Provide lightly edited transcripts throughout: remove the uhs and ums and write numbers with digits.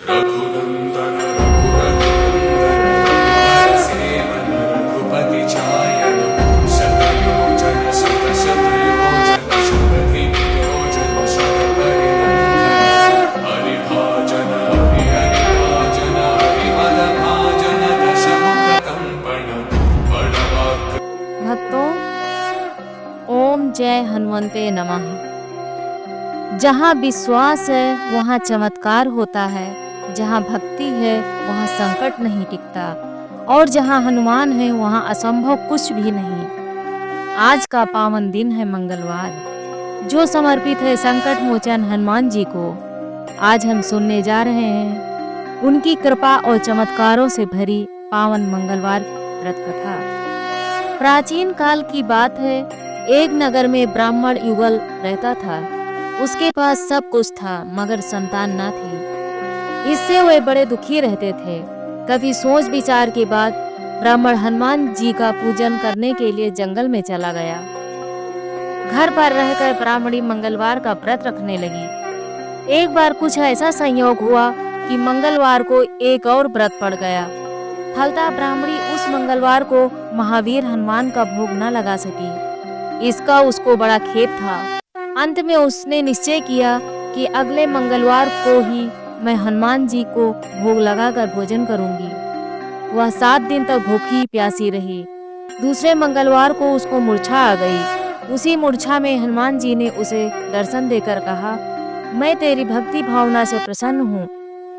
रघुनंदन रघुरघुनंदन रघुवर seven Raghupati चायन शतयोजन शत शतयोजन शतधियोजन शतपरिनंदन हरिभाजन हरिभाजन हरिवरभाजन दशमुख कंपन बड़वाक्। भक्तों, ओम जय हनुमते नमः। जहाँ विश्वास है वहाँ चमत्कार होता है, जहाँ भक्ति है वहाँ संकट नहीं टिकता, और जहाँ हनुमान है वहाँ असंभव कुछ भी नहीं। आज का पावन दिन है मंगलवार, जो समर्पित है संकट मोचन हनुमान जी को। आज हम सुनने जा रहे हैं उनकी कृपा और चमत्कारों से भरी पावन मंगलवार व्रत कथा। प्राचीन काल की बात है, एक नगर में ब्राह्मण युगल रहता था। उसके पास सब कुछ था मगर संतान न थी। इससे वे बड़े दुखी रहते थे। कभी सोच विचार के बाद ब्राह्मण हनुमान जी का पूजन करने के लिए जंगल में चला गया। घर पर रहकर ब्राह्मणी मंगलवार का व्रत रखने लगी। एक बार कुछ ऐसा संयोग हुआ कि मंगलवार को एक और व्रत पड़ गया। फलतः ब्राह्मणी उस मंगलवार को महावीर हनुमान का भोग न लगा सकी। इसका उसको बड़ा खेद था। अंत में उसने निश्चय किया कि अगले मंगलवार को ही मैं हनुमान जी को भोग लगाकर भोजन करूंगी। वह 7 दिन तक भूखी प्यासी रही। दूसरे मंगलवार को उसको मूर्छा आ गई। उसी मूर्छा में हनुमान जी ने उसे दर्शन देकर कहा, मैं तेरी भक्ति भावना से प्रसन्न हूँ।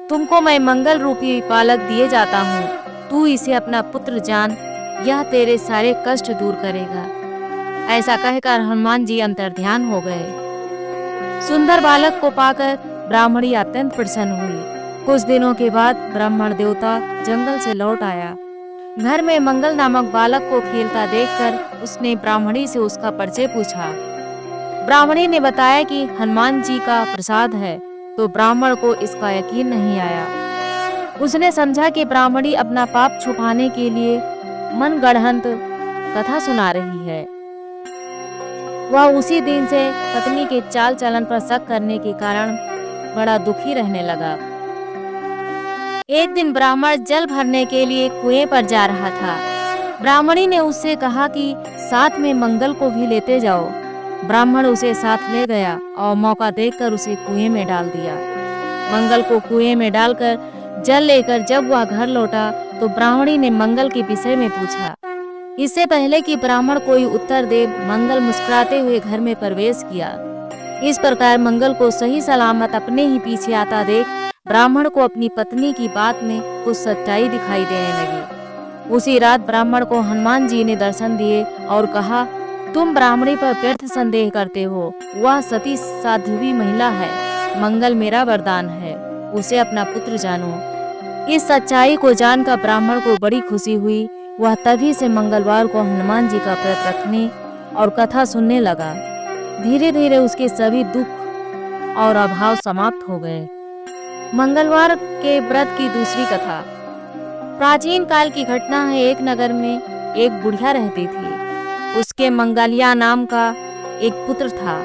तुमको मैं मंगल रूपी बालक दिए जाता हूँ। तू इसे अपना पुत्र जान, यह तेरे सारे कष्ट दूर करेगा। ऐसा कहकर हनुमान जी अंतर्ध्यान हो गए। सुंदर बालक को पाकर ब्राह्मणी अत्यंत प्रसन्न हुई। कुछ दिनों के बाद ब्राह्मण देवता जंगल से लौट आया। घर में मंगल नामक बालक को खेलता देखकर उसने ब्राह्मणी से उसका परिचय पूछा। ब्राह्मणी ने बताया कि हनुमान जी का प्रसाद है, तो ब्राह्मण को इसका यकीन नहीं आया। उसने समझा कि ब्राह्मणी अपना पाप छुपाने के लिए मनगढ़ंत कथा सुना रही है। वह उसी दिन से पत्नी के चाल चलन पर शक करने के कारण बड़ा दुखी रहने लगा। एक दिन ब्राह्मण जल भरने के लिए कुएं पर जा रहा था। ब्राह्मणी ने उससे कहा कि साथ में मंगल को भी लेते जाओ। ब्राह्मण उसे साथ ले गया और मौका देखकर उसे कुएं में डाल दिया। मंगल को कुएं में डालकर जल लेकर जब वह घर लौटा तो ब्राह्मणी ने मंगल के विषय में पूछा। इससे पहले कि ब्राह्मण कोई उत्तर दे, मंगल मुस्कुराते हुए घर में प्रवेश किया। इस प्रकार मंगल को सही सलामत अपने ही पीछे आता देख ब्राह्मण को अपनी पत्नी की बात में कुछ सच्चाई दिखाई देने लगी। उसी रात ब्राह्मण को हनुमान जी ने दर्शन दिए और कहा, तुम ब्राह्मणी पर व्यर्थ संदेह करते हो। वह सती साध्वी महिला है। मंगल मेरा वरदान है, उसे अपना पुत्र जानो। इस सच्चाई को जानकर ब्राह्मण को बड़ी खुशी हुई। वह तभी से मंगलवार को हनुमान जी का व्रत रखने और कथा सुनने लगा। धीरे धीरे उसके सभी दुख और अभाव समाप्त हो गए। मंगलवार के व्रत की दूसरी कथा। प्राचीन काल की घटना है। एक नगर में एक बुढ़िया रहती थी। उसके मंगलिया नाम का एक पुत्र था।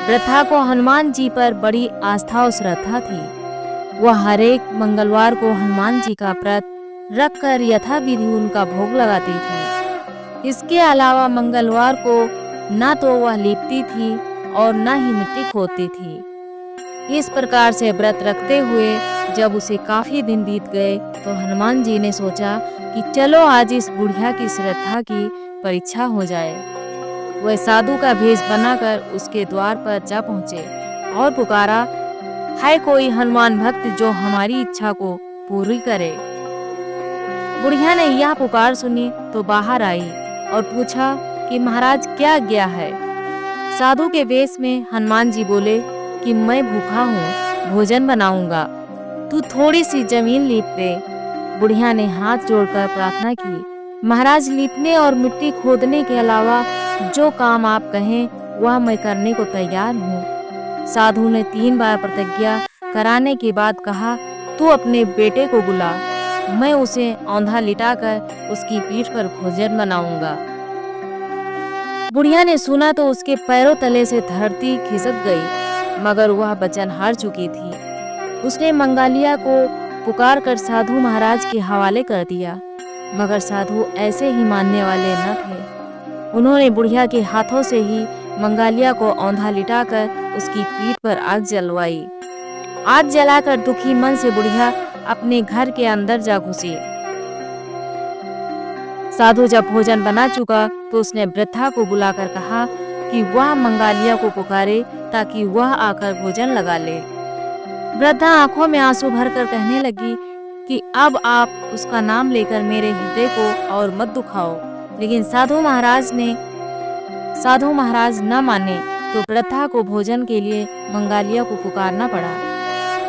वृद्धा को हनुमान जी पर बड़ी आस्था और श्रद्धा थी। वह हर एक मंगलवार को हनुमान जी का व्रत रखकर यथाविधि उनका भोग लगाती थी। इसके अलावा मंगलवार को न तो वह लीपती थी और न ही मिट्टी खोदती थी। इस प्रकार से व्रत रखते हुए जब उसे काफी दिन बीत गए तो हनुमान जी ने सोचा कि चलो आज इस बुढ़िया की श्रद्धा की परीक्षा हो जाए। वह साधु का भेष बनाकर उसके द्वार पर जा पहुँचे और पुकारा, है कोई हनुमान भक्त जो हमारी इच्छा को पूरी करे। बुढ़िया ने यह पुकार सुनी तो बाहर आई और पूछा कि महाराज क्या आज्ञा है। साधु के वेश में हनुमान जी बोले कि मैं भूखा हूँ, भोजन बनाऊंगा, तू थोड़ी सी जमीन लीप दे। बुढ़िया ने हाथ जोड़कर प्रार्थना की, महाराज लीपने और मिट्टी खोदने के अलावा जो काम आप कहें वह मैं करने को तैयार हूँ। साधु ने 3 बार प्रतिज्ञा कराने के बाद कहा, तू अपने बेटे को बुला, मैं उसे औंधा लिटाकर उसकी पीठ पर भोजन बनाऊंगा। बुढ़िया ने सुना तो उसके पैरों तले से धरती खिसक गई, मगर वह वचन हार चुकी थी। उसने मंगालिया को पुकार कर साधु महाराज के हवाले कर दिया, मगर साधु ऐसे ही मानने वाले न थे। उन्होंने बुढ़िया के हाथों से ही मंगालिया को औंधा लिटाकर उसकी पीठ पर आग जलवाई। आग जलाकर दुखी मन से बुढ़िया अपने घर के अंदर जा घुसी। साधु जब भोजन बना चुका तो उसने वृद्धा को बुलाकर कहा कि वह मंगालिया को पुकारे ताकि वह आकर भोजन लगा ले। वृद्धा आंखों में आंसू भरकर कहने लगी कि अब आप उसका नाम लेकर मेरे हृदय को और मत दुखाओ। लेकिन साधु महाराज न माने तो वृद्धा को भोजन के लिए मंगालिया को पुकारना पड़ा।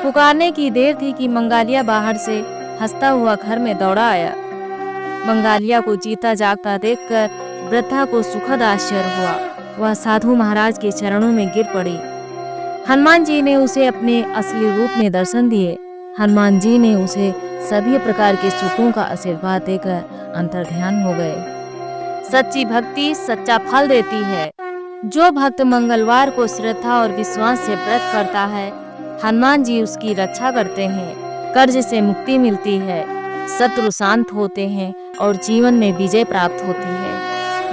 पुकारने की देर थी कि मंगालिया बाहर से हंसता हुआ घर में दौड़ा आया। मंगालिया को जीता जागता देखकर वृद्धा को सुखद आश्चर्य हुआ। वह साधु महाराज के चरणों में गिर पड़ी। हनुमान जी ने उसे अपने असली रूप में दर्शन दिए। हनुमान जी ने उसे सभी प्रकार के सुखों का आशीर्वाद देकर अंतर्ध्यान हो गए। सच्ची भक्ति सच्चा फल देती है। जो भक्त मंगलवार को श्रद्धा और विश्वास से व्रत करता है, हनुमान जी उसकी रक्षा करते हैं। कर्ज से मुक्ति मिलती है, शत्रु शांत होते हैं और जीवन में विजय प्राप्त होती है।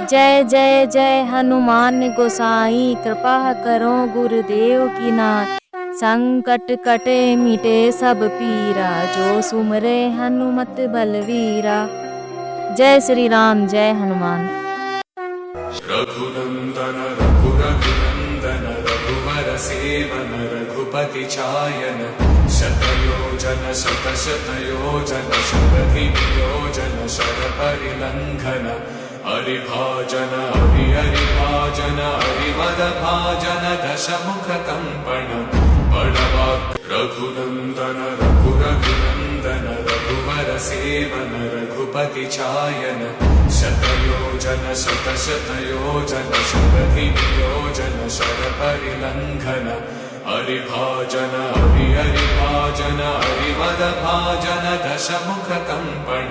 जय जय जय हनुमान गोसाई, कृपा करो गुरुदेव की नाय। संकट कटे मिटे सब पीरा, जो सुमरे हनुमत बलवीरा। जय श्री राम, जय हनुमान। रघुनंदन रघुनंदन रघुवर सेवन रघुपति चायन, शतयोजन शतशतयोजन शतधियोजन शरपरिलंघन, हरिभाजन हरिभाजन हरिवदभाजन दशमुख कंपन, बड़वाक् रघुनंदन रघुनंदन रघुवर सेवन रघुपति चायन, शतयोजन शतशतयोजन शतधियोजन शरपरिलंघन, हरिभाजन हरिभाजन हरिवदभाजन दशमुख कंपन,